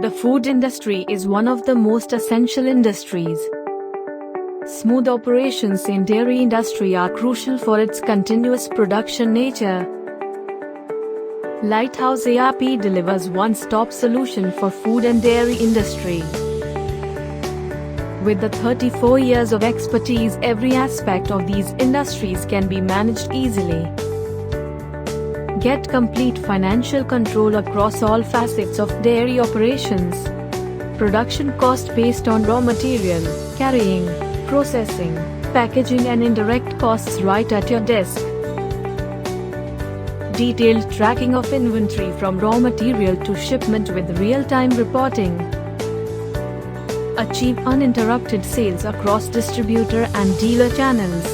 The food industry is one of the most essential industries. Smooth operations in dairy industry are crucial for its continuous production nature. Lighthouse ERP delivers one-stop solution for food and dairy industry. With the 34 years of expertise, every aspect of these industries can be managed easily. Get complete financial control across all facets of dairy operations. Production cost based on raw material, carrying, processing, packaging and indirect costs right at your desk. Detailed tracking of inventory from raw material to shipment with real-time reporting. Achieve uninterrupted sales across distributor and dealer channels.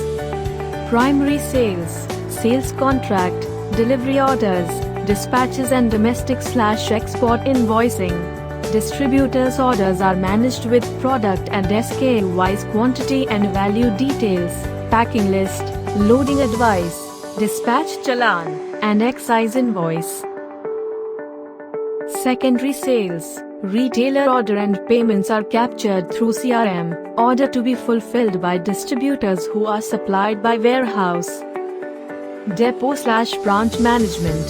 Primary sales, sales contract, delivery orders, dispatches and domestic/export invoicing. Distributors' orders are managed with product and SKU-wise quantity and value details, packing list, loading advice, dispatch challan, and excise invoice. Secondary sales, retailer order and payments are captured through CRM, order to be fulfilled by distributors who are supplied by warehouse. Depot/branch management,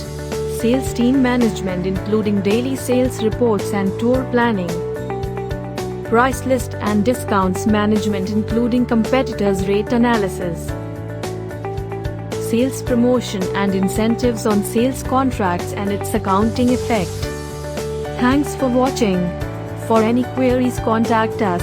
sales team management including daily sales reports and tour planning. Price list and discounts management including competitors' rate analysis. Sales promotion and incentives on sales contracts and its accounting effect. Thanks for watching. For any queries, contact us.